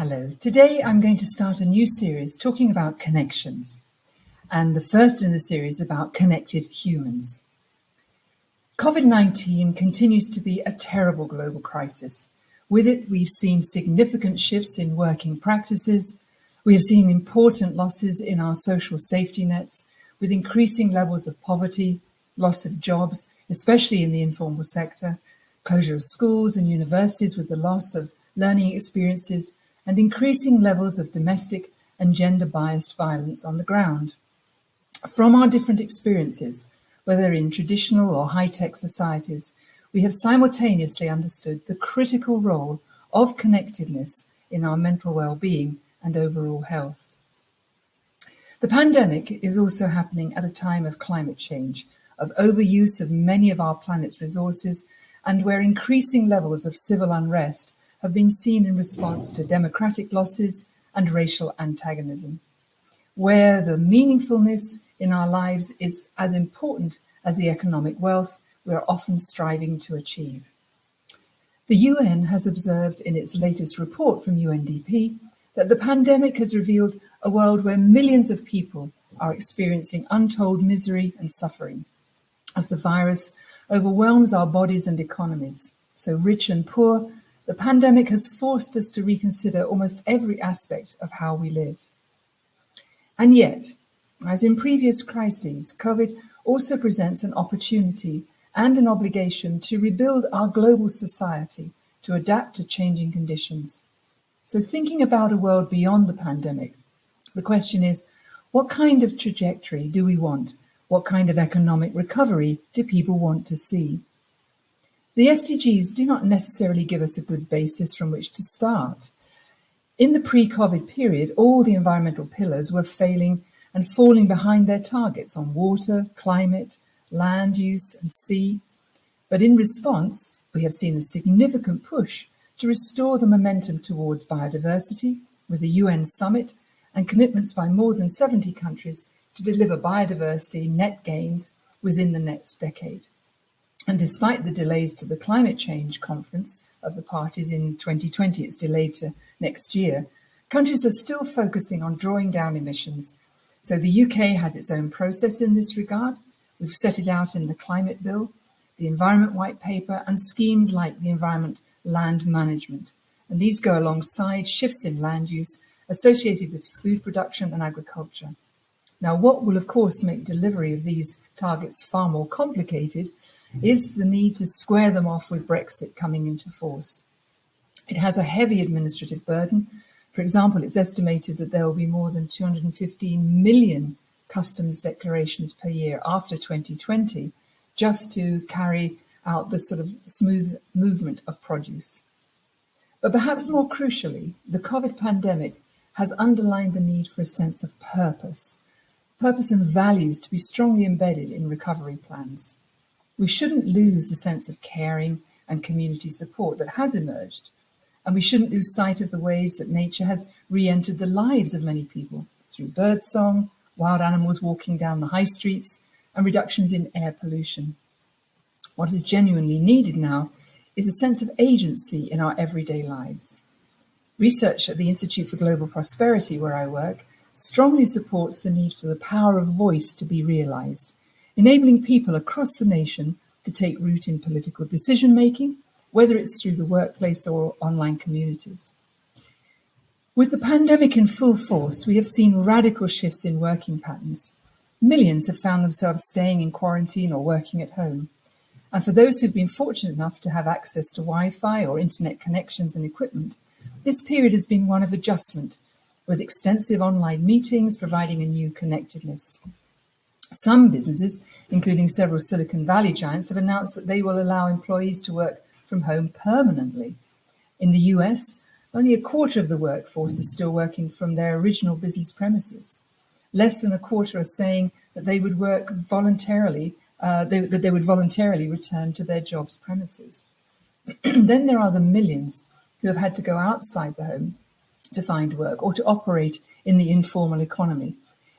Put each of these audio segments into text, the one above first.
Hello. Today I'm going to start a new series talking about connections, and the first in the series about connected humans. COVID-19 continues to be a terrible global crisis. With it, we've seen significant shifts in working practices. We have seen important losses in our social safety nets, with increasing levels of poverty, loss of jobs, especially in the informal sector, closure of schools and universities with the loss of learning experiences, and increasing levels of domestic and gender-biased violence on the ground. From our different experiences, whether in traditional or high-tech societies, we have simultaneously understood the critical role of connectedness in our mental well-being and overall health. The pandemic is also happening at a time of climate change, of overuse of many of our planet's resources, and where increasing levels of civil unrest have been seen in response to democratic losses and racial antagonism, where the meaningfulness in our lives is as important as the economic wealth we are often striving to achieve. The UN has observed in its latest report from UNDP that the pandemic has revealed a world where millions of people are experiencing untold misery and suffering, as the virus overwhelms our bodies and economies. So rich and poor, the pandemic has forced us to reconsider almost every aspect of how we live. And yet, as in previous crises, COVID also presents an opportunity and an obligation to rebuild our global society to adapt to changing conditions. So thinking about a world beyond the pandemic, the question is, what kind of trajectory do we want? What kind of economic recovery do people want to see? The SDGs do not necessarily give us a good basis from which to start. In the pre-COVID period, all the environmental pillars were failing and falling behind their targets on water, climate, land use, and sea. But in response, we have seen a significant push to restore the momentum towards biodiversity with the UN summit and commitments by more than 70 countries to deliver biodiversity net gains within the next decade. And despite the delays to the climate change conference of the parties in 2020, it's delayed to next year, countries are still focusing on drawing down emissions. So the UK has its own process in this regard. We've set it out in the Climate Bill, the Environment White Paper, and schemes like the Environment Land Management. And these go alongside shifts in land use associated with food production and agriculture. Now, what will, of course, make delivery of these targets far more complicated is the need to square them off with Brexit coming into force. It has a heavy administrative burden. For example, it's estimated that there will be more than 215 million customs declarations per year after 2020 just to carry out the sort of smooth movement of produce. But perhaps more crucially, the COVID pandemic has underlined the need for a sense of purpose and values to be strongly embedded in recovery plans. We shouldn't lose the sense of caring and community support that has emerged, and we shouldn't lose sight of the ways that nature has re-entered the lives of many people through birdsong, wild animals walking down the high streets, and reductions in air pollution. What is genuinely needed now is a sense of agency in our everyday lives. Research at the Institute for Global Prosperity, where I work, strongly supports the need for the power of voice to be realised, enabling people across the nation to take root in political decision-making, whether it's through the workplace or online communities. With the pandemic in full force, we have seen radical shifts in working patterns. Millions have found themselves staying in quarantine or working at home. And for those who've been fortunate enough to have access to Wi-Fi or internet connections and equipment, this period has been one of adjustment, with extensive online meetings providing a new connectedness. Some businesses, including several Silicon Valley giants, have announced that they will allow employees to work from home permanently. In the US, only a quarter of the workforce is still working from their original business premises. Less than a quarter are saying that they would work voluntarily, they would voluntarily return to their job's premises. Then there are the millions who have had to go outside the home to find work or to operate in the informal economy,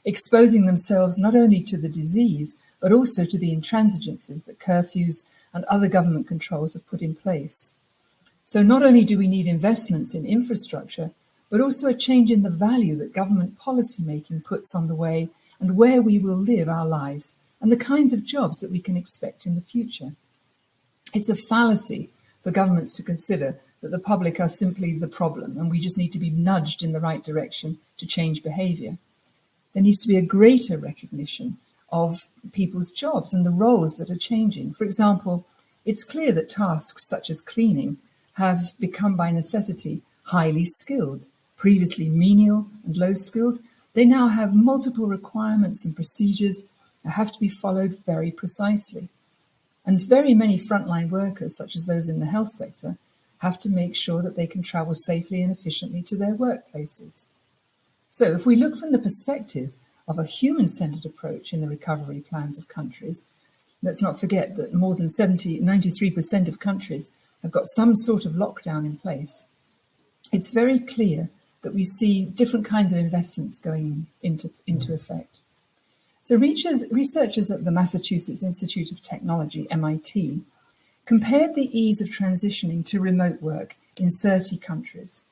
exposing themselves not only to the disease, but also to the intransigences that curfews and other government controls have put in place. So not only do we need investments in infrastructure, but also a change in the value that government policy making puts on the way and where we will live our lives and the kinds of jobs that we can expect in the future. It's a fallacy for governments to consider that the public are simply the problem and we just need to be nudged in the right direction to change behaviour. There needs to be a greater recognition of people's jobs and the roles that are changing. For example, it's clear that tasks such as cleaning have become by necessity highly skilled. Previously menial and low skilled, they now have multiple requirements and procedures that have to be followed very precisely. And very many frontline workers, such as those in the health sector, have to make sure that they can travel safely and efficiently to their workplaces. So if we look from the perspective of a human-centered approach in the recovery plans of countries, let's not forget that more than 93% of countries have got some sort of lockdown in place. It's very clear that we see different kinds of investments going into effect. So researchers at the Massachusetts Institute of Technology, MIT, compared the ease of transitioning to remote work in 30 countries.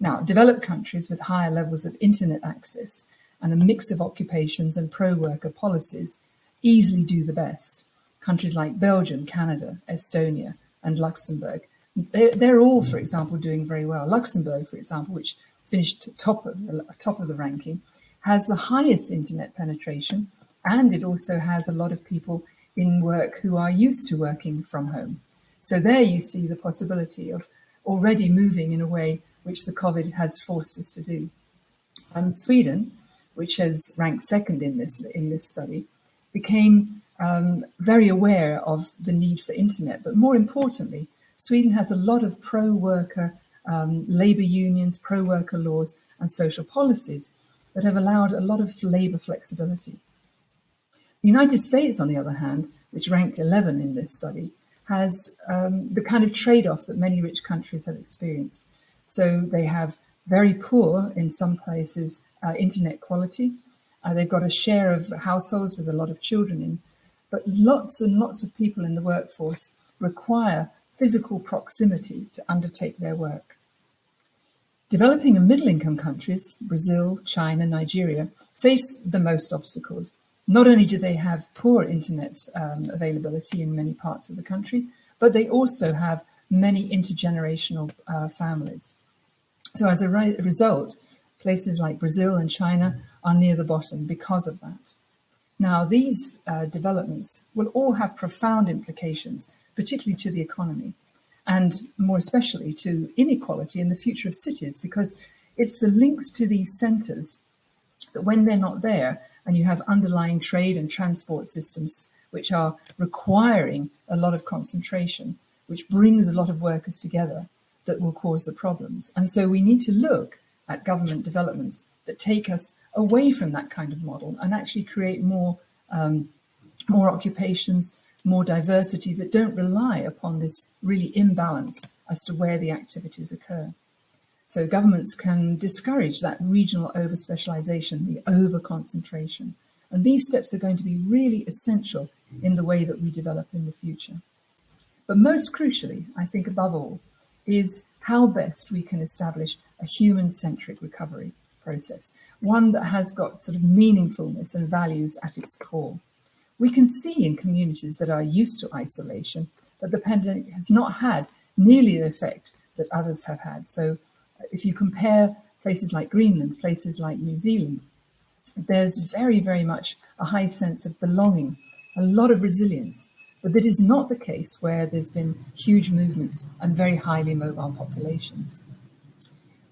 Now, developed countries with higher levels of internet access and a mix of occupations and pro-worker policies easily do the best. Countries like Belgium, Canada, Estonia, and Luxembourg, they're all, for example, doing very well. Luxembourg, for example, which finished top of the ranking, has the highest internet penetration, and it also has a lot of people in work who are used to working from home. So there you see the possibility of already moving in a way which the COVID has forced us to do. Sweden, which has ranked second in this study, became very aware of the need for internet. But more importantly, Sweden has a lot of pro-worker labour unions, pro-worker laws and social policies that have allowed a lot of labour flexibility. The United States, on the other hand, which ranked 11 in this study, has the kind of trade-off that many rich countries have experienced. So they have very poor, in some places, internet quality. They've got a share of households with a lot of children in, but lots and lots of people in the workforce require physical proximity to undertake their work. Developing and middle-income countries, Brazil, China, Nigeria, face the most obstacles. Not only do they have poor internet availability in many parts of the country, but they also have many intergenerational families. So as a result, places like Brazil and China are near the bottom because of that. Now, these developments will all have profound implications, particularly to the economy, and more especially to inequality in the future of cities, because it's the links to these centres that when they're not there, and you have underlying trade and transport systems which are requiring a lot of concentration, which brings a lot of workers together, that will cause the problems. And so we need to look at government developments that take us away from that kind of model and actually create more occupations, more diversity that don't rely upon this really imbalance as to where the activities occur. So governments can discourage that regional over-specialisation, the over-concentration. And these steps are going to be really essential in the way that we develop in the future. But most crucially, I think above all, is how best we can establish a human-centric recovery process, one that has got sort of meaningfulness and values at its core. We can see in communities that are used to isolation that the pandemic has not had nearly the effect that others have had. So if you compare places like Greenland, places like New Zealand, there's very, very much a high sense of belonging, a lot of resilience. But that is not the case where there's been huge movements and very highly mobile populations.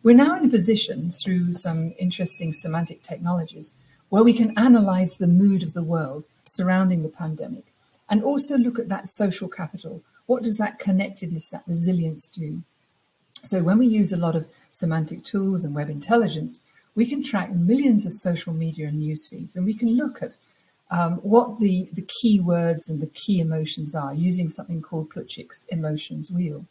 We're now in a position, through some interesting semantic technologies, where we can analyze the mood of the world surrounding the pandemic and also look at that social capital. What does that connectedness, that resilience do? So when we use a lot of semantic tools and web intelligence, we can track millions of social media and news feeds, and we can look at what the key words and the key emotions are using something called Plutchik's emotions wheel.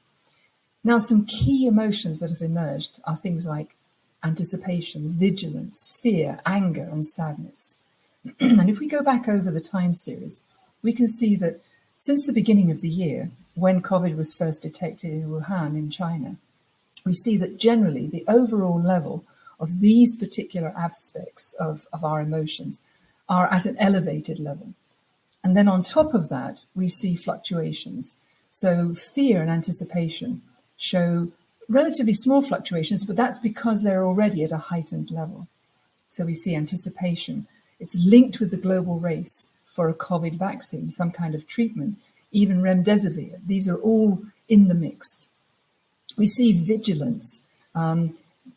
Now, some key emotions that have emerged are things like anticipation, vigilance, fear, anger, and sadness. And if we go back over the time series, we can see that since the beginning of the year, when COVID was first detected in Wuhan in China, we see that generally the overall level of these particular aspects of our emotions are at an elevated level. And then on top of that, we see fluctuations. So fear and anticipation show relatively small fluctuations, but that's because they're already at a heightened level. So we see anticipation. It's linked with the global race for a COVID vaccine, some kind of treatment, even remdesivir. These are all in the mix. We see vigilance.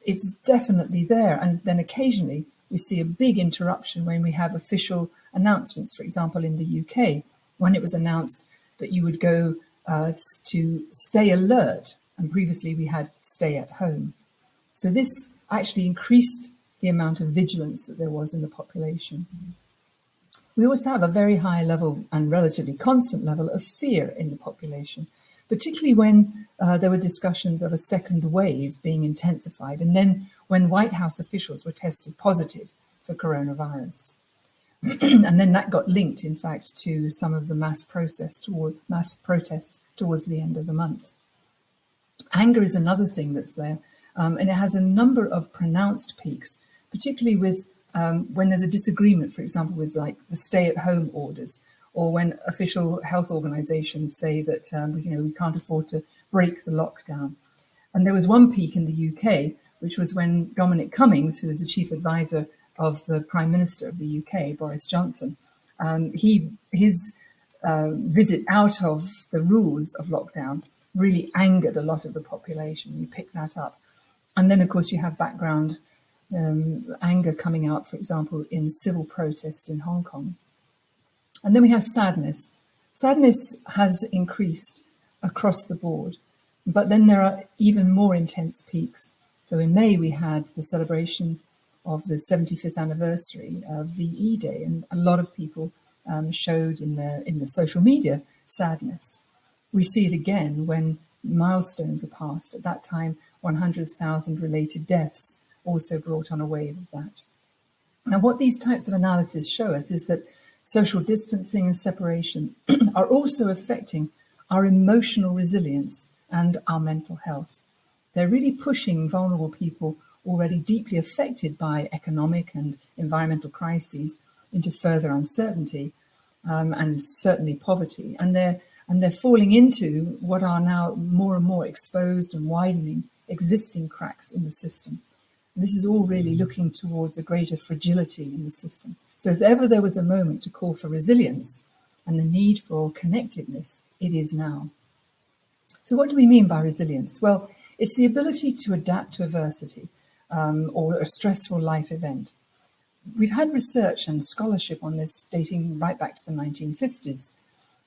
It's definitely there. And then occasionally we see a big interruption when we have official announcements. For example, in the UK, when it was announced that you would go to stay alert, and previously we had stay at home. So this actually increased the amount of vigilance that there was in the population. We also have a very high level and relatively constant level of fear in the population, particularly when there were discussions of a second wave being intensified, and then when White House officials were tested positive for coronavirus. And then that got linked, in fact, to some of the mass protests towards the end of the month. Anger is another thing that's there, and it has a number of pronounced peaks, particularly with when there's a disagreement, for example, with like the stay-at-home orders, or when official health organisations say that we can't afford to break the lockdown. And there was one peak in the UK, which was when Dominic Cummings, who was the chief advisor of the Prime Minister of the UK, Boris Johnson, his visit out of the rules of lockdown really angered a lot of the population. You pick that up. And then, of course, you have background anger coming out, for example, in civil protest in Hong Kong. And then we have sadness. Sadness has increased across the board, but then there are even more intense peaks. So in May, we had the celebration of the 75th anniversary of VE Day, and a lot of people showed in the social media sadness. We see it again when milestones are passed. At that time, 100,000 related deaths also brought on a wave of that. Now, what these types of analysis show us is that social distancing and separation are also affecting our emotional resilience and our mental health. They're really pushing vulnerable people already deeply affected by economic and environmental crises into further uncertainty and certainly poverty. And they're falling into what are now more and more exposed and widening existing cracks in the system. And this is all really looking towards a greater fragility in the system. So if ever there was a moment to call for resilience and the need for connectedness, it is now. So what do we mean by resilience? Well, it's the ability to adapt to adversity or a stressful life event. We've had research and scholarship on this dating right back to the 1950s.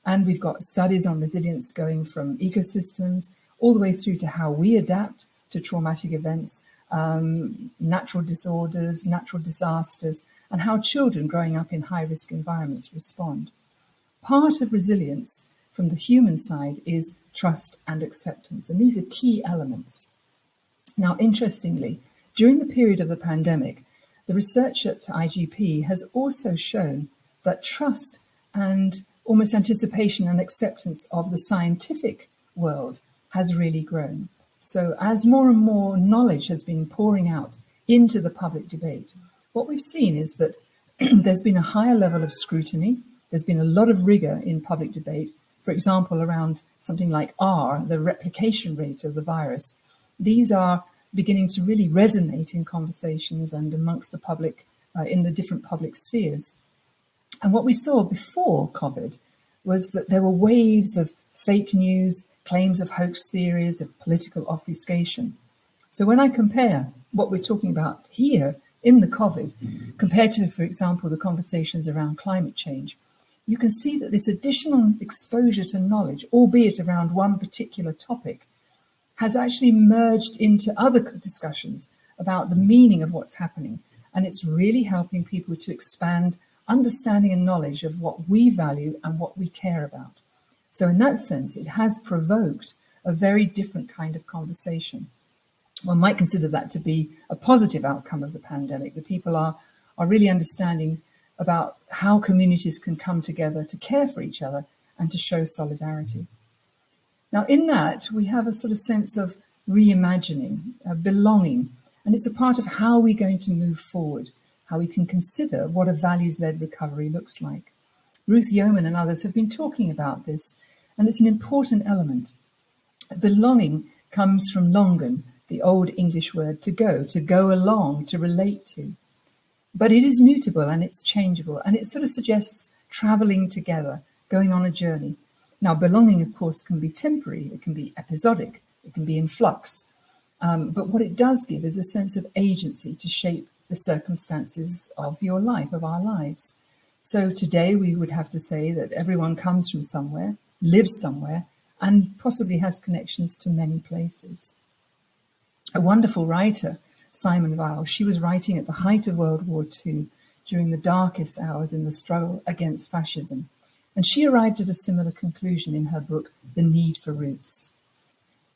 And we've got studies on resilience going from ecosystems all the way through to how we adapt to traumatic events, natural disorders, natural disasters, and how children growing up in high-risk environments respond. Part of resilience from the human side is trust and acceptance, and these are key elements. Now, interestingly, during the period of the pandemic, the research at IGP has also shown that trust and almost anticipation and acceptance of the scientific world has really grown. So as more and more knowledge has been pouring out into the public debate, what we've seen is that there's been a higher level of scrutiny. There's been a lot of rigor in public debate, for example, around something like R, the replication rate of the virus. These are beginning to really resonate in conversations and amongst the public, in the different public spheres. And what we saw before COVID was that there were waves of fake news, claims of hoax theories, of political obfuscation. So when I compare what we're talking about here in the COVID, compared to, for example, the conversations around climate change, you can see that this additional exposure to knowledge, albeit around one particular topic, has actually merged into other discussions about the meaning of what's happening. And it's really helping people to expand understanding and knowledge of what we value and what we care about. So in that sense, it has provoked a very different kind of conversation. One might consider that to be a positive outcome of the pandemic. The people are really understanding about how communities can come together to care for each other and to show solidarity. Now, in that, we have a sort of sense of reimagining, belonging, And it's a part of how we're going to move forward, how we can consider what a values-led recovery looks like. Ruth Yeoman and others have been talking about this, and it's an important element. Belonging comes from longen, the old English word to go along, to relate to. But it is mutable and it's changeable, and it sort of suggests traveling together, going on a journey. Now, belonging, of course, can be temporary, it can be episodic, it can be in flux. But what it does give is a sense of agency to shape the circumstances of your life, of our lives. So today we would have to say that everyone comes from somewhere, lives somewhere, and possibly has connections to many places. A wonderful writer, Simone Weil, she was writing at the height of World War II during the darkest hours in the struggle against fascism. And she arrived at a similar conclusion in her book, The Need for Roots.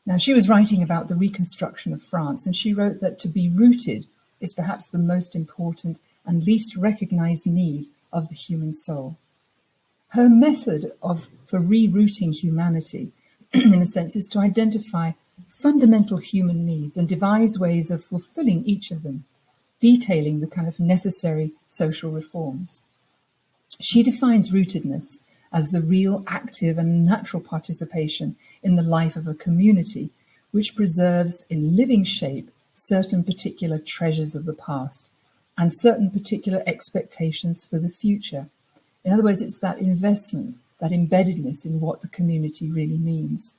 Now, she was writing about the reconstruction of France, and she wrote that to be rooted is perhaps the most important and least recognized need of the human soul. Her method for rerouting humanity, in a sense, is to identify fundamental human needs and devise ways of fulfilling each of them, detailing the kind of necessary social reforms. She defines rootedness as the real, active and natural participation in the life of a community, which preserves in living shape certain particular treasures of the past and certain particular expectations for the future. In other words, it's that investment, that embeddedness in what the community really means.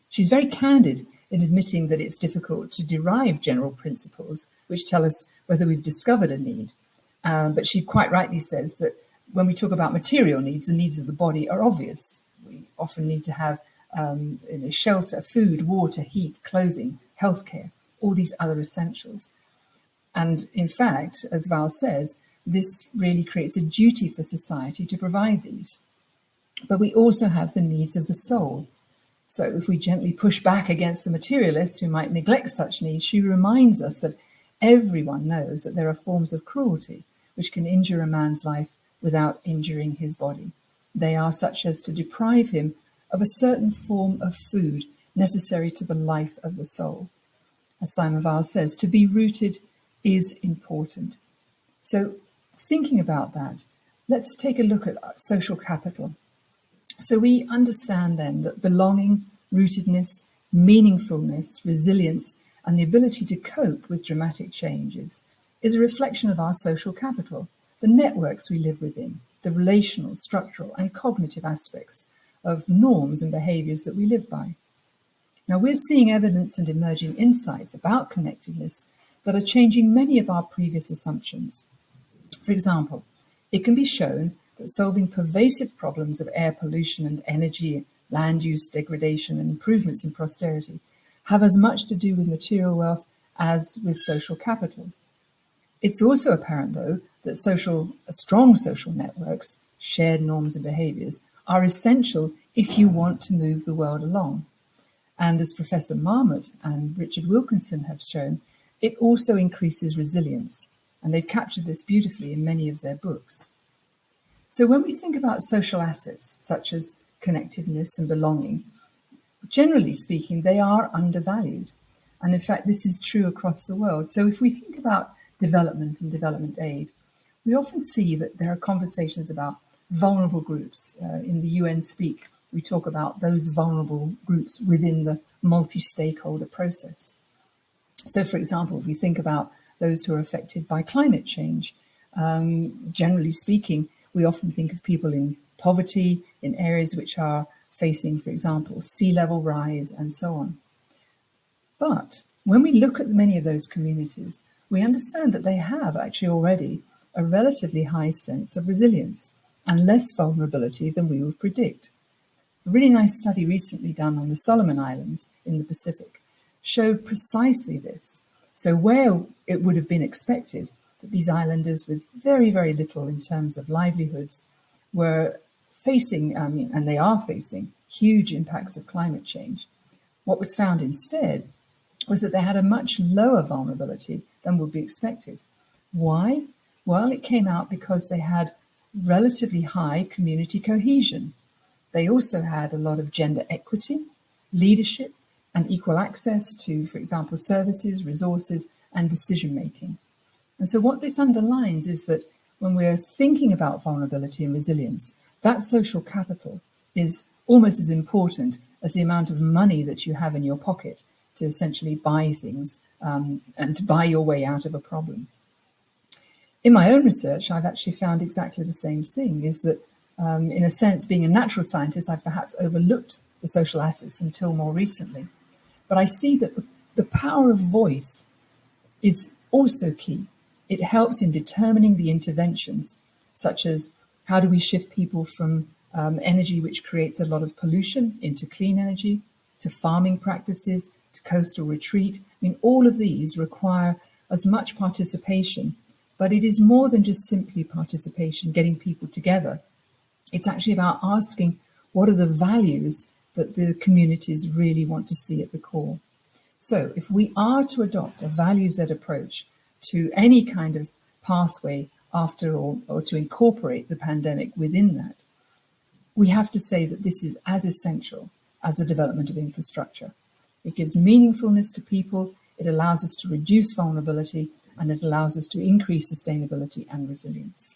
She's very candid in admitting that it's difficult to derive general principles which tell us whether we've discovered a need. But she quite rightly says that when we talk about material needs, the needs of the body are obvious. We often need to have shelter, food, water, heat, clothing, healthcare, all these other essentials. And in fact, as Val says, this really creates a duty for society to provide these. But we also have the needs of the soul. So if we gently push back against the materialists who might neglect such needs, she reminds us that everyone knows that there are forms of cruelty which can injure a man's life without injuring his body. They are such as to deprive him of a certain form of food necessary to the life of the soul. As Simone Weil says, to be rooted is important. So thinking about that, let's take a look at social capital. So we understand then that belonging, rootedness, meaningfulness, resilience, and the ability to cope with dramatic changes is a reflection of our social capital, the networks we live within, the relational, structural, and cognitive aspects of norms and behaviors that we live by. Now, we're seeing evidence and emerging insights about connectedness that are changing many of our previous assumptions. For example, it can be shown that solving pervasive problems of air pollution and energy, land use degradation, and improvements in prosperity have as much to do with material wealth as with social capital. It's also apparent, though, that strong social networks, shared norms and behaviors, are essential if you want to move the world along. And as Professor Marmot and Richard Wilkinson have shown, it also increases resilience. And they've captured this beautifully in many of their books. So when we think about social assets, such as connectedness and belonging, generally speaking, they are undervalued. And in fact, this is true across the world. So if we think about development and development aid, we often see that there are conversations about vulnerable groups. In the UN Speak, we talk about those vulnerable groups within the multi-stakeholder process. So, for example, if we think about those who are affected by climate change, generally speaking, we often think of people in poverty, in areas which are facing, for example, sea level rise and so on. But when we look at many of those communities, we understand that they have actually already a relatively high sense of resilience and less vulnerability than we would predict. A really nice study recently done on the Solomon Islands in the Pacific showed precisely this. So where it would have been expected that these islanders with very, very little in terms of livelihoods were facing, and they are facing, huge impacts of climate change, what was found instead was that they had a much lower vulnerability than would be expected. Why? Well, it came out because they had relatively high community cohesion. They also had a lot of gender equity, leadership, and equal access to, for example, services, resources, and decision-making. And so what this underlines is that when we're thinking about vulnerability and resilience, that social capital is almost as important as the amount of money that you have in your pocket to essentially buy things and to buy your way out of a problem. In my own research, I've actually found exactly the same thing, is that in a sense, being a natural scientist, I've perhaps overlooked the social assets until more recently. But I see that the power of voice is also key. It helps in determining the interventions, such as how do we shift people from energy which creates a lot of pollution into clean energy, to farming practices, to coastal retreat. I mean, all of these require as much participation, but it is more than just simply participation, getting people together. It's actually about asking what are the values that the communities really want to see at the core. So if we are to adopt a values-led approach to any kind of pathway after or to incorporate the pandemic within that, we have to say that this is as essential as the development of infrastructure. It gives meaningfulness to people, it allows us to reduce vulnerability, and it allows us to increase sustainability and resilience.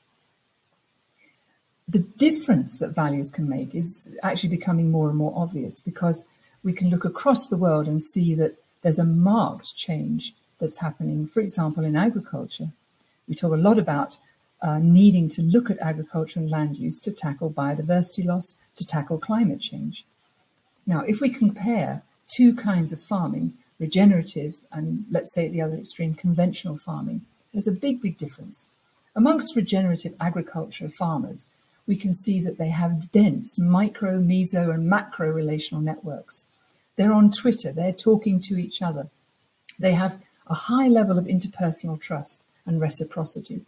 The difference that values can make is actually becoming more and more obvious, because we can look across the world and see that there's a marked change that's happening, for example, in agriculture. We talk a lot about needing to look at agriculture and land use to tackle biodiversity loss, to tackle climate change. Now, if we compare two kinds of farming, regenerative and, let's say at the other extreme, conventional farming, there's a big, big difference. Amongst regenerative agriculture farmers, we can see that they have dense micro, meso and macro relational networks. They're on Twitter, they're talking to each other. They have a high level of interpersonal trust and reciprocity.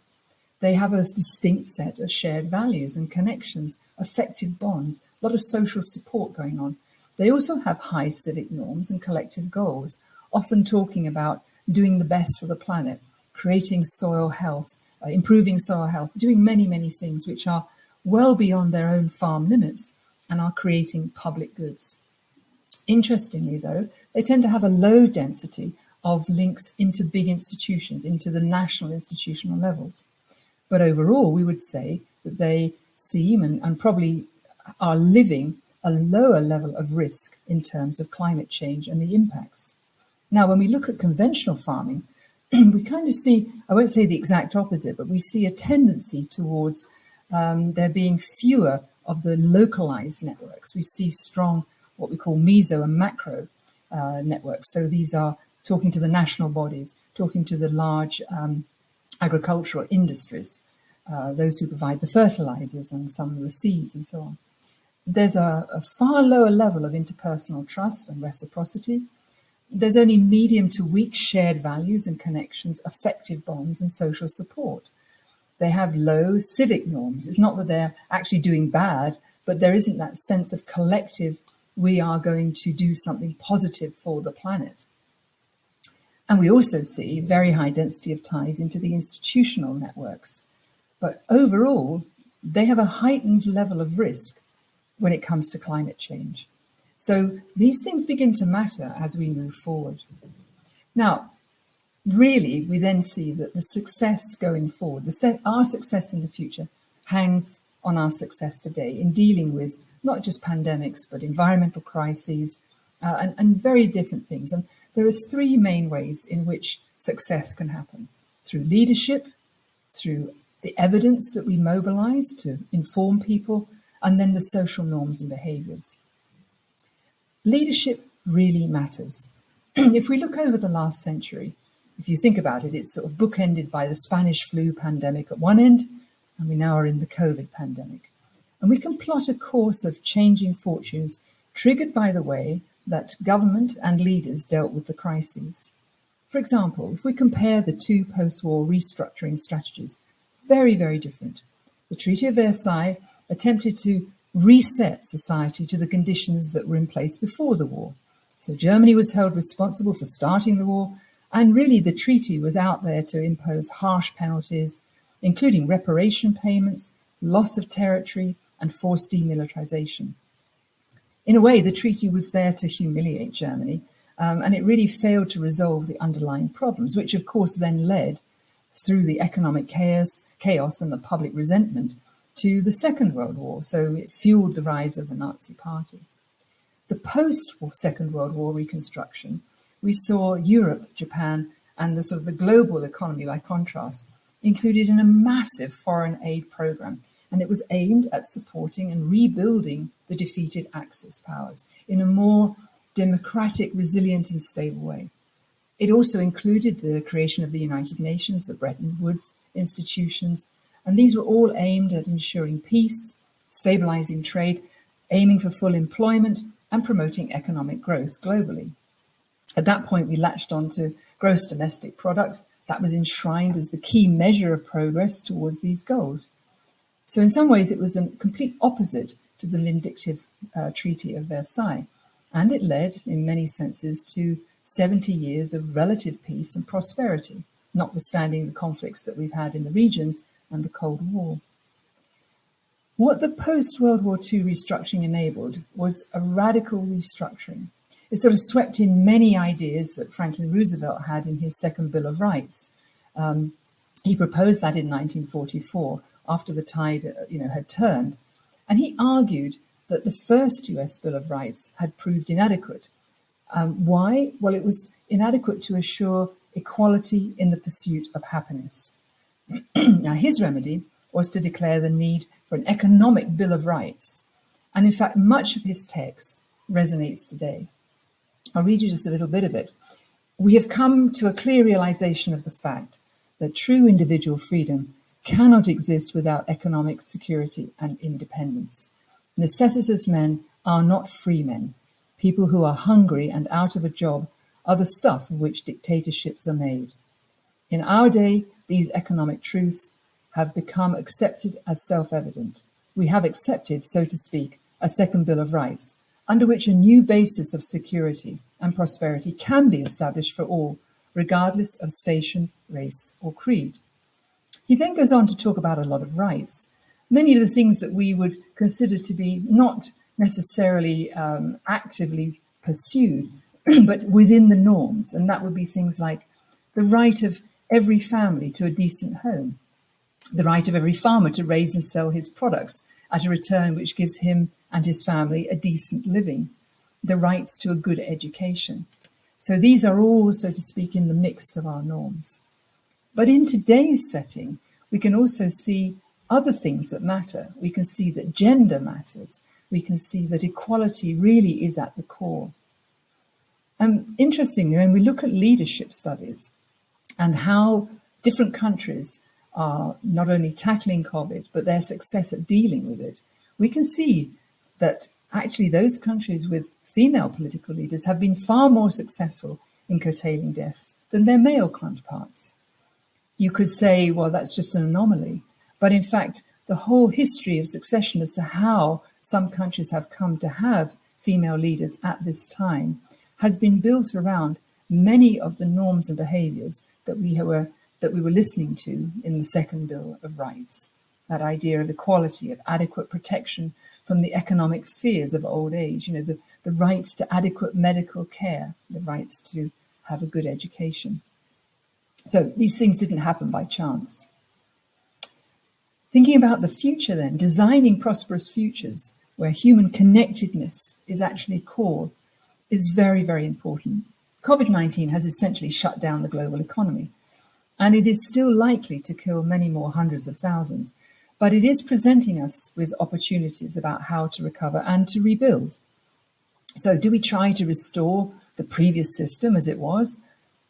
They have a distinct set of shared values and connections, effective bonds, a lot of social support going on. They also have high civic norms and collective goals, often talking about doing the best for the planet, creating soil health, improving soil health, doing many, many things which are well beyond their own farm limits and are creating public goods. Interestingly, though, they tend to have a low density of links into big institutions, into the national institutional levels. But overall, we would say that they seem and probably are living a lower level of risk in terms of climate change and the impacts. Now, when we look at conventional farming, we kind of see, I won't say the exact opposite, but we see a tendency towards there being fewer of the localized networks. We see strong, what we call meso and macro networks. So these are talking to the national bodies, talking to the large agricultural industries, those who provide the fertilizers and some of the seeds and so on. There's a far lower level of interpersonal trust and reciprocity. There's only medium to weak shared values and connections, effective bonds and social support. They have low civic norms. It's not that they're actually doing bad, but there isn't that sense of collective, we are going to do something positive for the planet. And we also see very high density of ties into the institutional networks. But overall, they have a heightened level of risk when it comes to climate change. So these things begin to matter as we move forward. Now, really, we then see that the success going forward, our success in the future hangs on our success today in dealing with not just pandemics, but environmental crises and very different things. And there are three main ways in which success can happen: through leadership, through the evidence that we mobilize to inform people, and then the social norms and behaviors. Leadership really matters. If we look over the last century, if you think about it, it's sort of bookended by the Spanish flu pandemic at one end, and we now are in the COVID pandemic. And we can plot a course of changing fortunes triggered by the way that government and leaders dealt with the crises. For example, if we compare the two post-war restructuring strategies, very, very different. The Treaty of Versailles attempted to reset society to the conditions that were in place before the war. So Germany was held responsible for starting the war, and really the treaty was out there to impose harsh penalties, including reparation payments, loss of territory, and forced demilitarization. In a way, the treaty was there to humiliate Germany And it really failed to resolve the underlying problems, which of course then led, through the economic chaos and the public resentment, to the Second World War. So it fueled the rise of the Nazi Party. The post-Second World War reconstruction, we saw Europe, Japan, and the sort of the global economy, by contrast, included in a massive foreign aid program. And it was aimed at supporting and rebuilding the defeated Axis powers in a more democratic, resilient, and stable way. It also included the creation of the United Nations, the Bretton Woods institutions, and these were all aimed at ensuring peace, stabilizing trade, aiming for full employment, and promoting economic growth globally. At that point, we latched on to gross domestic product. That was enshrined as the key measure of progress towards these goals. So in some ways, it was a complete opposite to the vindictive Treaty of Versailles, and it led, in many senses, to 70 years of relative peace and prosperity, notwithstanding the conflicts that we've had in the regions and the Cold War. What the post-World War II restructuring enabled was a radical restructuring. It sort of swept in many ideas that Franklin Roosevelt had in his Second Bill of Rights. He proposed that in 1944, after the tide had turned. And he argued that the first US Bill of Rights had proved inadequate. Why? Well, it was inadequate to assure equality in the pursuit of happiness. Now, his remedy was to declare the need for an economic Bill of Rights. And in fact, much of his text resonates today. I'll read you just a little bit of it. We have come to a clear realization of the fact that true individual freedom cannot exist without economic security and independence. Necessitous men are not free men. People who are hungry and out of a job are the stuff of which dictatorships are made. In our day, these economic truths have become accepted as self-evident. We have accepted, so to speak, a second Bill of Rights, under which a new basis of security and prosperity can be established for all, regardless of station, race, or creed. He then goes on to talk about a lot of rights, many of the things that we would consider to be not necessarily actively pursued, but within the norms. And that would be things like the right of every family to a decent home, the right of every farmer to raise and sell his products at a return which gives him and his family a decent living, the rights to a good education. So these are all, so to speak, in the mix of our norms. But in today's setting, we can also see other things that matter. We can see that gender matters. We can see that equality really is at the core. Interestingly, when we look at leadership studies and how different countries are not only tackling COVID, but their success at dealing with it, we can see that actually those countries with female political leaders have been far more successful in curtailing deaths than their male counterparts. You could say, well, that's just an anomaly. But in fact, the whole history of succession as to how some countries have come to have female leaders at this time has been built around many of the norms and behaviours that we were listening to in the Second Bill of Rights. That idea of equality, of adequate protection from the economic fears of old age, the rights to adequate medical care, the rights to have a good education. So these things didn't happen by chance. Thinking about the future then, designing prosperous futures where human connectedness is actually core is very, very important. COVID-19 has essentially shut down the global economy, and it is still likely to kill many more hundreds of thousands, but it is presenting us with opportunities about how to recover and to rebuild. So do we try to restore the previous system as it was?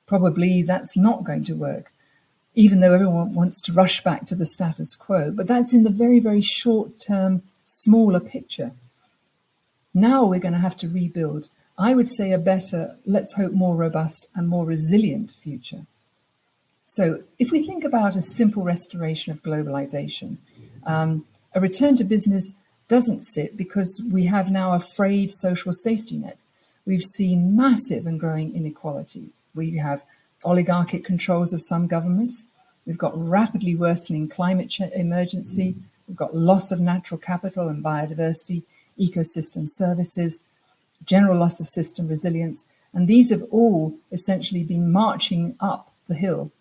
Probably that's not going to work, even though everyone wants to rush back to the status quo. But that's in the very, very short-term, smaller picture. Now we're going to have to rebuild, I would say, a better, let's hope more robust and more resilient future. So if we think about a simple restoration of globalization, a return to business doesn't sit because we have now a frayed social safety net. We've seen massive and growing inequality. We have oligarchic controls of some governments. We've got rapidly worsening climate emergency. We've got loss of natural capital and biodiversity, ecosystem services, general loss of system resilience, And these have all essentially been marching up the hill.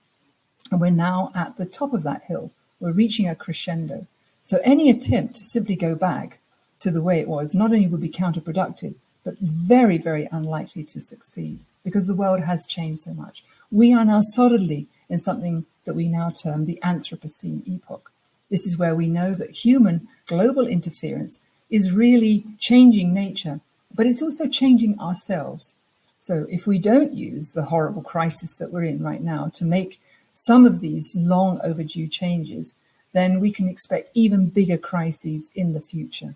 And we're now at the top of that hill. We're reaching a crescendo. So any attempt to simply go back to the way it was not only would be counterproductive, but very, very unlikely to succeed, because the world has changed so much. We are now solidly in something that we now term the Anthropocene epoch. This is where we know that human global interference is really changing nature, but it's also changing ourselves. So if we don't use the horrible crisis that we're in right now to make some of these long overdue changes, then we can expect even bigger crises in the future.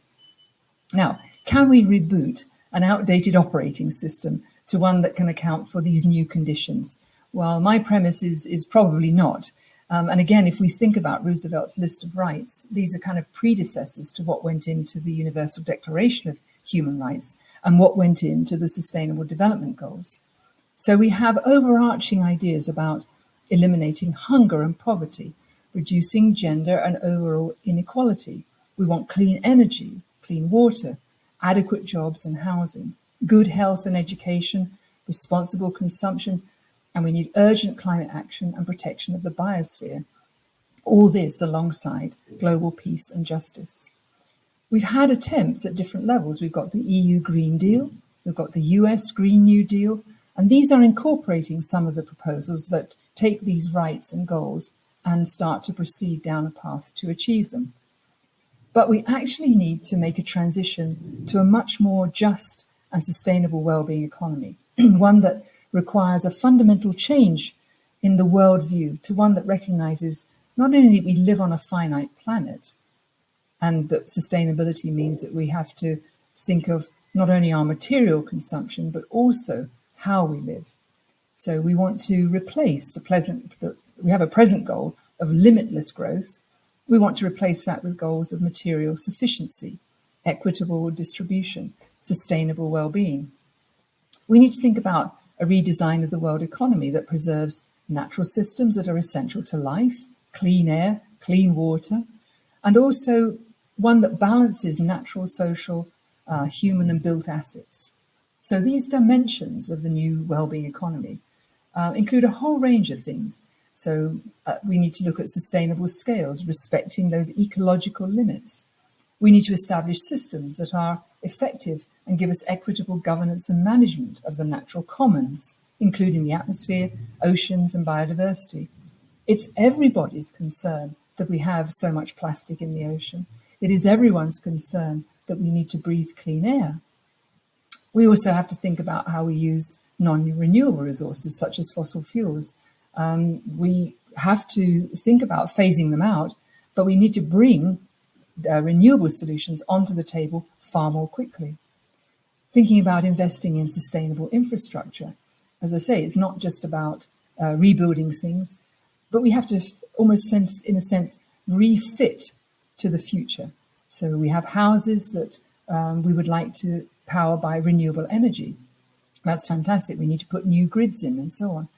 Now, can we reboot an outdated operating system to one that can account for these new conditions? Well, my premise is probably not. And again, if we think about Roosevelt's list of rights, these are kind of predecessors to what went into the Universal Declaration of Human Rights and what went into the Sustainable Development Goals. So we have overarching ideas about eliminating hunger and poverty, reducing gender and overall inequality. We want clean energy, clean water, adequate jobs and housing, good health and education, responsible consumption, and we need urgent climate action and protection of the biosphere. All this alongside global peace and justice. We've had attempts at different levels. We've got the EU Green Deal, we've got the US Green New Deal, and these are incorporating some of the proposals that take these rights and goals and start to proceed down a path to achieve them. But we actually need to make a transition to a much more just and sustainable well-being economy, one that requires a fundamental change in the worldview to one that recognizes not only that we live on a finite planet and that sustainability means that we have to think of not only our material consumption, but also how we live. So we want to replace we have a present goal of limitless growth. We want to replace that with goals of material sufficiency, equitable distribution, sustainable well-being. We need to think about a redesign of the world economy that preserves natural systems that are essential to life, clean air, clean water, and also one that balances natural, social, human and built assets. So these dimensions of the new well-being economy include a whole range of things. So we need to look at sustainable scales, respecting those ecological limits. We need to establish systems that are effective and give us equitable governance and management of the natural commons, including the atmosphere, oceans, and biodiversity. It's everybody's concern that we have so much plastic in the ocean. It is everyone's concern that we need to breathe clean air. We also have to think about how we use non-renewable resources, such as fossil fuels. We have to think about phasing them out, but we need to bring renewable solutions onto the table far more quickly. Thinking about investing in sustainable infrastructure. As I say, it's not just about rebuilding things, but we have to almost, in a sense, refit to the future. So we have houses that we would like to power by renewable energy. That's fantastic. We need to put new grids in and so on.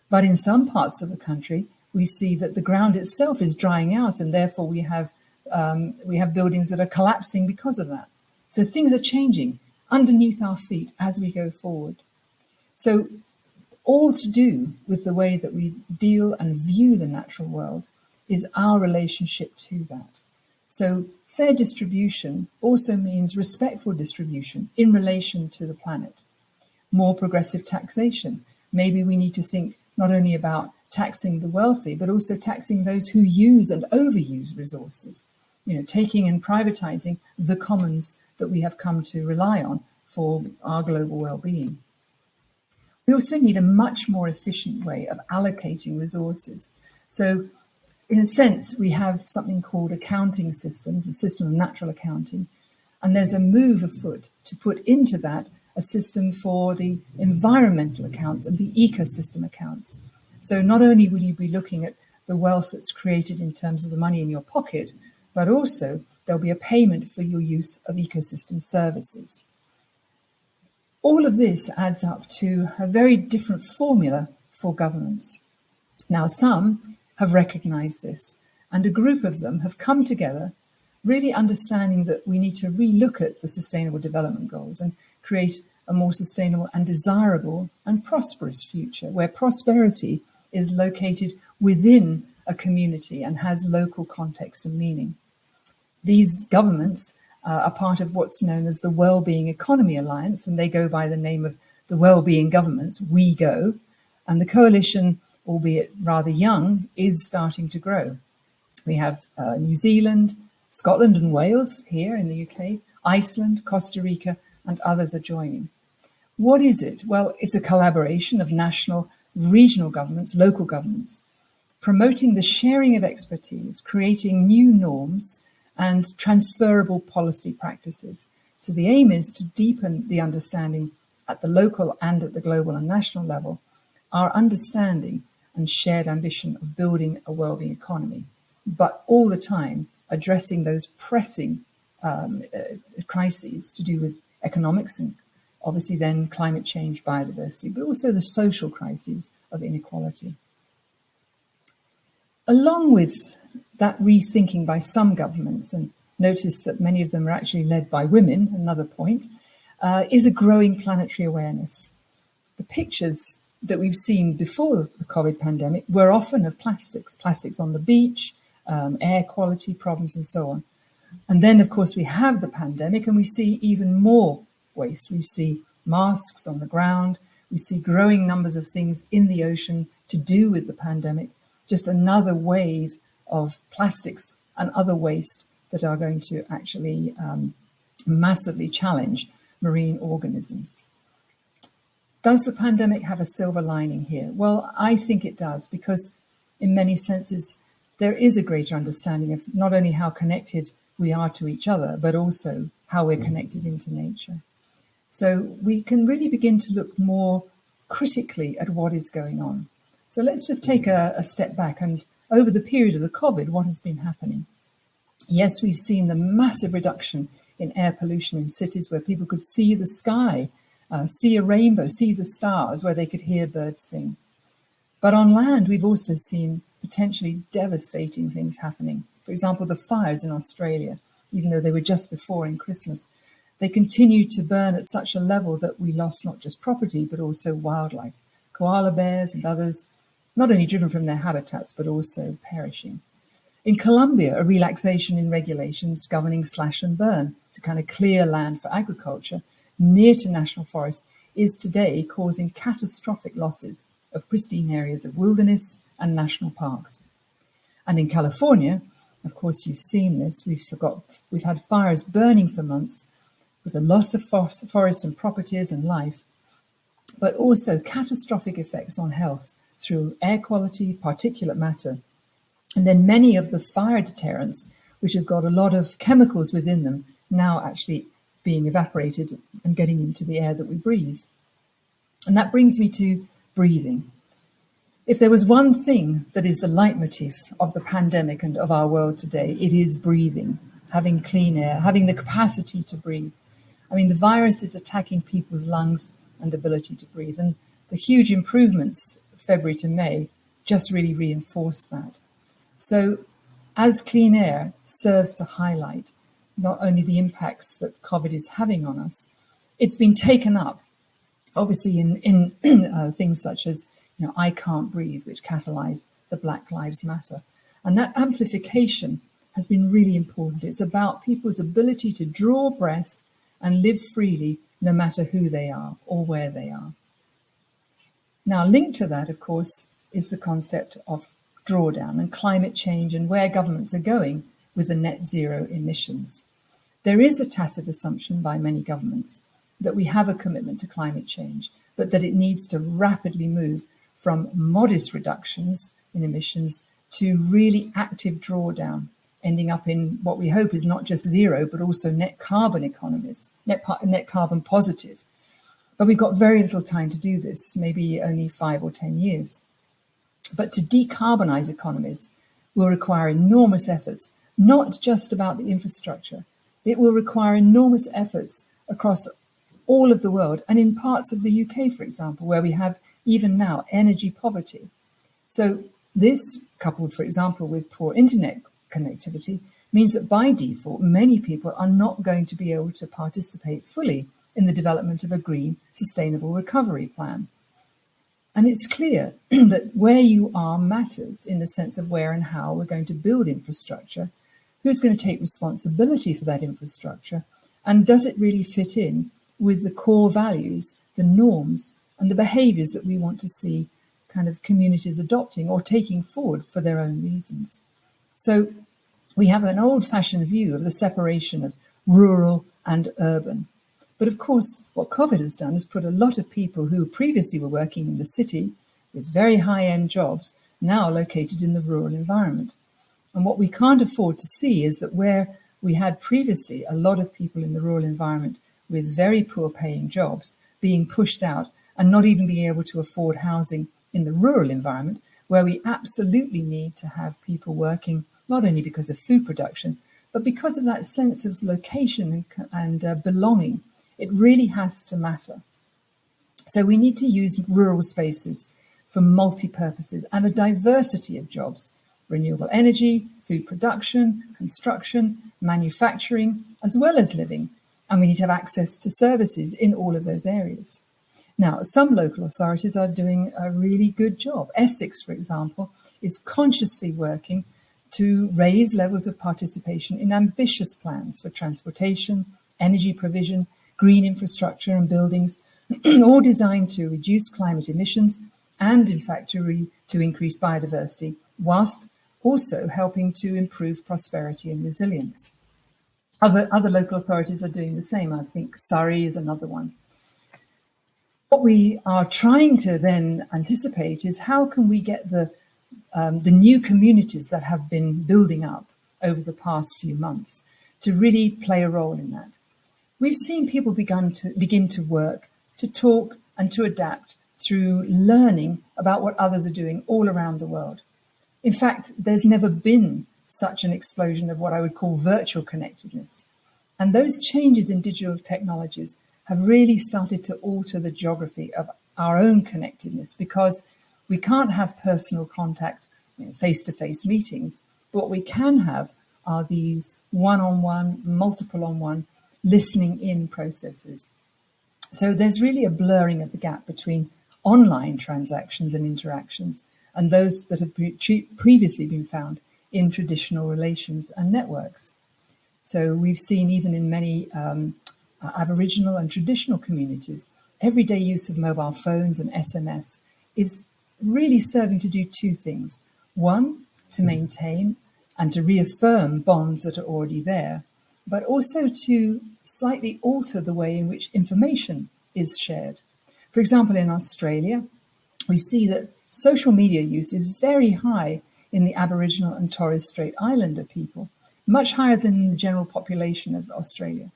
But in some parts of the country, we see that the ground itself is drying out, and therefore we have buildings that are collapsing because of that. So things are changing underneath our feet as we go forward. So all to do with the way that we deal and view the natural world is our relationship to that. So fair distribution also means respectful distribution in relation to the planet. More progressive taxation. Maybe we need to think not only about taxing the wealthy, but also taxing those who use and overuse resources. Taking and privatizing the commons that we have come to rely on for our global well-being. We also need a much more efficient way of allocating resources. So in a sense, we have something called accounting systems, the system of natural accounting, and there's a move afoot to put into that a system for the environmental accounts and the ecosystem accounts. So not only will you be looking at the wealth that's created in terms of the money in your pocket, but also there'll be a payment for your use of ecosystem services. All of this adds up to a very different formula for governance. Now, some have recognized this, and a group of them have come together, really understanding that we need to relook at the Sustainable Development Goals and create a more sustainable and desirable and prosperous future, where prosperity is located within a community and has local context and meaning. These governments are part of what's known as the Wellbeing Economy Alliance, and they go by the name of the Wellbeing Governments, We Go, and the coalition, albeit rather young, is starting to grow. We have New Zealand, Scotland and Wales here in the UK, Iceland, Costa Rica, and others are joining. What is it? Well, it's a collaboration of national, regional governments, local governments, promoting the sharing of expertise, creating new norms and transferable policy practices. So the aim is to deepen the understanding at the local and at the global and national level, our understanding and shared ambition of building a wellbeing economy, but all the time addressing those pressing crises to do with economics and obviously then climate change, biodiversity, but also the social crises of inequality. Along with that rethinking by some governments, and notice that many of them are actually led by women, another point, is a growing planetary awareness. The pictures that we've seen before the COVID pandemic were often of plastics on the beach, air quality problems and so on. And then, of course, we have the pandemic and we see even more waste. We see masks on the ground. We see growing numbers of things in the ocean to do with the pandemic. Just another wave of plastics and other waste that are going to actually massively challenge marine organisms. Does the pandemic have a silver lining here? Well, I think it does, because in many senses, there is a greater understanding of not only how connected we are to each other, but also how we're connected into nature. So we can really begin to look more critically at what is going on. So let's just take a step back, and over the period of the COVID, what has been happening? Yes, we've seen the massive reduction in air pollution in cities where people could see the sky, see a rainbow, see the stars, where they could hear birds sing. But on land, we've also seen potentially devastating things happening. For example, the fires in Australia, even though they were just before in Christmas, they continued to burn at such a level that we lost not just property, but also wildlife. Koala bears and others, not only driven from their habitats, but also perishing. In Colombia, a relaxation in regulations governing slash and burn to kind of clear land for agriculture near to national forests is today causing catastrophic losses of pristine areas of wilderness and national parks. And in California, of course, you've seen this, we've had fires burning for months with the loss of forests and properties and life, but also catastrophic effects on health through air quality, particulate matter, and then many of the fire deterrents, which have got a lot of chemicals within them, now actually being evaporated and getting into the air that we breathe. And that brings me to breathing. If there was one thing that is the leitmotif of the pandemic and of our world today, it is breathing, having clean air, having the capacity to breathe. I mean, the virus is attacking people's lungs and ability to breathe. And the huge improvements February to May just really reinforce that. So as clean air serves to highlight not only the impacts that COVID is having on us, it's been taken up, obviously, in things such as, I Can't Breathe, which catalyzed the Black Lives Matter. And that amplification has been really important. It's about people's ability to draw breath and live freely, no matter who they are or where they are. Now, linked to that, of course, is the concept of drawdown and climate change and where governments are going with the net zero emissions. There is a tacit assumption by many governments that we have a commitment to climate change, but that it needs to rapidly move from modest reductions in emissions to really active drawdown, ending up in what we hope is not just zero, but also net carbon economies, net carbon positive. But we've got very little time to do this, maybe only 5 or 10 years. But to decarbonize economies will require enormous efforts, not just about the infrastructure. It will require enormous efforts across all of the world and in parts of the UK, for example, where we have even now energy poverty. So this, coupled, for example, with poor internet connectivity, means that by default, many people are not going to be able to participate fully in the development of a green, sustainable recovery plan. And it's clear that where you are matters in the sense of where and how we're going to build infrastructure, who's going to take responsibility for that infrastructure, and does it really fit in with the core values, the norms, and the behaviours that we want to see kind of communities adopting or taking forward for their own reasons. So we have an old-fashioned view of the separation of rural and urban. But of course, what COVID has done is put a lot of people who previously were working in the city with very high-end jobs now located in the rural environment. And what we can't afford to see is that where we had previously a lot of people in the rural environment with very poor paying jobs being pushed out and not even being able to afford housing in the rural environment, where we absolutely need to have people working not only because of food production, but because of that sense of location and belonging. It really has to matter. So we need to use rural spaces for multi-purposes and a diversity of jobs: renewable energy, food production, construction, manufacturing, as well as living. And we need to have access to services in all of those areas. Now, some local authorities are doing a really good job. Essex, for example, is consciously working to raise levels of participation in ambitious plans for transportation, energy provision, green infrastructure and buildings, all designed to reduce climate emissions and, in fact, to increase biodiversity, whilst also helping to improve prosperity and resilience. Other local authorities are doing the same. I think Surrey is another one. What we are trying to then anticipate is how can we get the new communities that have been building up over the past few months to really play a role in that. We've seen people begin to work, to talk and to adapt through learning about what others are doing all around the world. In fact, there's never been such an explosion of what I would call virtual connectedness. And those changes in digital technologies have really started to alter the geography of our own connectedness, because we can't have personal contact, face-to-face meetings. But what we can have are these one-on-one, multiple-on-one listening in processes. So there's really a blurring of the gap between online transactions and interactions and those that have previously been found in traditional relations and networks. So we've seen even in many Aboriginal and traditional communities, everyday use of mobile phones and SMS is really serving to do two things. One, to maintain and to reaffirm bonds that are already there, but also to slightly alter the way in which information is shared. For example, in Australia, we see that social media use is very high in the Aboriginal and Torres Strait Islander people, much higher than the general population of Australia.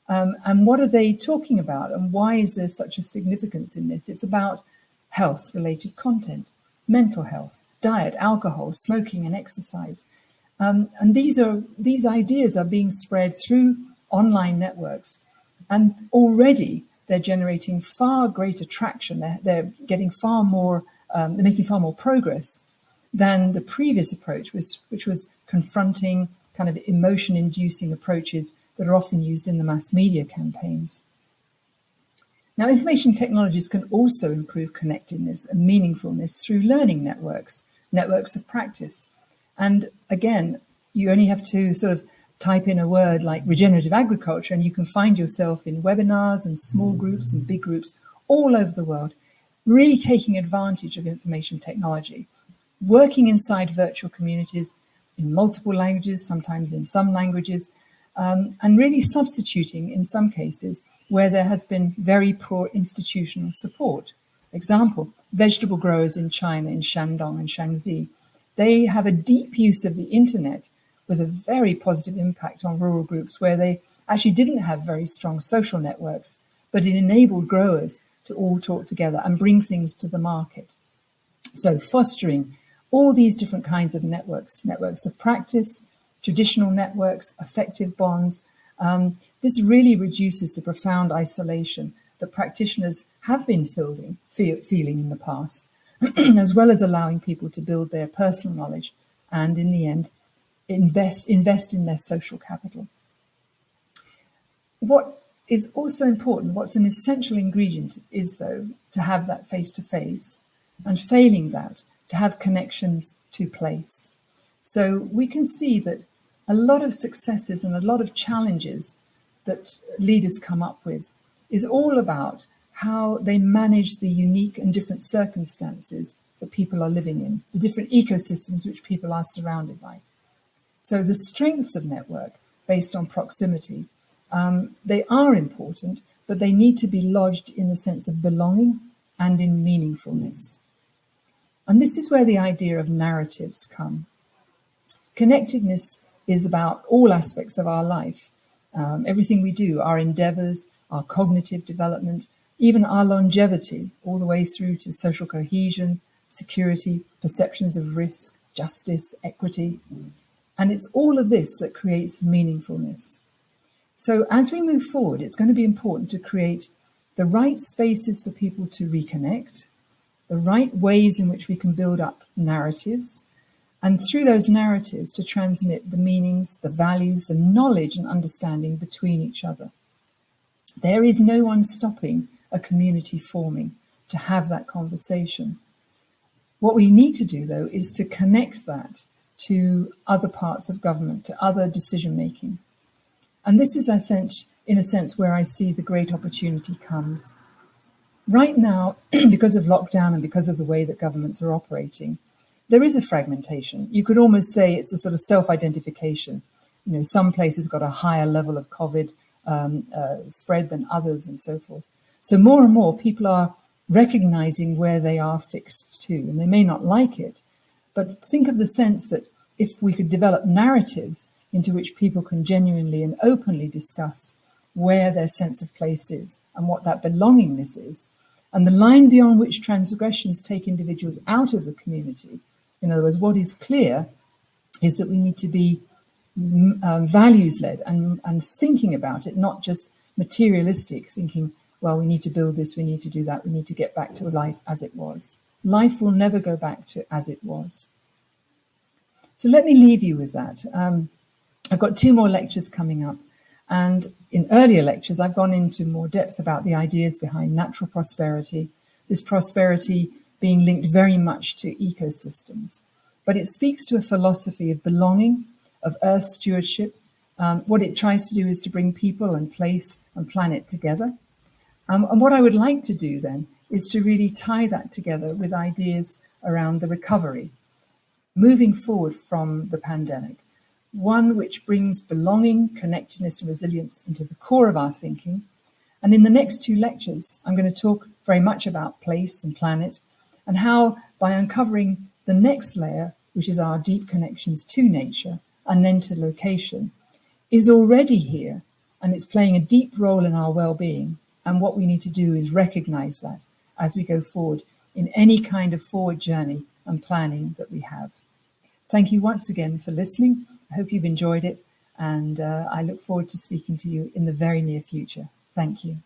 And what are they talking about, and why is there such a significance in this? It's about health-related content, mental health, diet, alcohol, smoking, and exercise. And these ideas are being spread through online networks, and already they're generating far greater traction. They're getting far more. They're making far more progress than the previous approach, which was confronting kind of emotion-inducing approaches that are often used in the mass media campaigns. Now, information technologies can also improve connectedness and meaningfulness through learning networks of practice. And again, you only have to sort of type in a word like regenerative agriculture, and you can find yourself in webinars and small groups and big groups all over the world, really taking advantage of information technology, working inside virtual communities in multiple languages, sometimes in some languages, and really substituting in some cases where there has been very poor institutional support. Example, vegetable growers in China, in Shandong and Shaanxi, they have a deep use of the internet with a very positive impact on rural groups where they actually didn't have very strong social networks, but it enabled growers to all talk together and bring things to the market. So fostering all these different kinds of networks of practice, traditional networks, affective bonds, this really reduces the profound isolation that practitioners have been feeling in the past, as well as allowing people to build their personal knowledge and, in the end, invest in their social capital. What is also important. What's an essential ingredient is, though, to have that face-to-face, and failing that, to have connections to place. So we can see that a lot of successes and a lot of challenges that leaders come up with is all about how they manage the unique and different circumstances that people are living in, the different ecosystems which people are surrounded by. So the strengths of network based on proximity, they are important, but they need to be lodged in the sense of belonging and in meaningfulness. And this is where the idea of narratives come. Connectedness is about all aspects of our life. Everything we do, our endeavors, our cognitive development, even our longevity, all the way through to social cohesion, security, perceptions of risk, justice, equity. And it's all of this that creates meaningfulness. So as we move forward, it's going to be important to create the right spaces for people to reconnect, the right ways in which we can build up narratives, and through those narratives to transmit the meanings, the values, the knowledge and understanding between each other. There is no one stopping a community forming to have that conversation. What we need to do, though, is to connect that to other parts of government, to other decision-making. And this is, in a sense, where I see the great opportunity comes. Right now, because of lockdown and because of the way that governments are operating, there is a fragmentation. You could almost say it's a sort of self-identification. You know, some places got a higher level of COVID spread than others and so forth. So more and more people are recognizing where they are fixed to, and they may not like it, but think of the sense that if we could develop narratives into which people can genuinely and openly discuss where their sense of place is and what that belongingness is, and the line beyond which transgressions take individuals out of the community. In other words, what is clear is that we need to be values-led and thinking about it, not just materialistic, thinking, well, we need to build this, we need to do that, we need to get back to a life as it was. Life will never go back to as it was. So let me leave you with that. I've got 2 more lectures coming up. And in earlier lectures, I've gone into more depth about the ideas behind natural prosperity, this prosperity being linked very much to ecosystems. But it speaks to a philosophy of belonging, of earth stewardship. What it tries to do is to bring people and place and planet together. And what I would like to do then is to really tie that together with ideas around the recovery, moving forward from the pandemic. One which brings belonging, connectedness and resilience into the core of our thinking. And in the next 2 lectures, I'm going to talk very much about place and planet, and how by uncovering the next layer, which is our deep connections to nature and then to location, is already here, and it's playing a deep role in our well-being. And what we need to do is recognize that as we go forward in any kind of forward journey and planning that we have. Thank you once again for listening. I hope you've enjoyed it, and I look forward to speaking to you in the very near future. Thank you.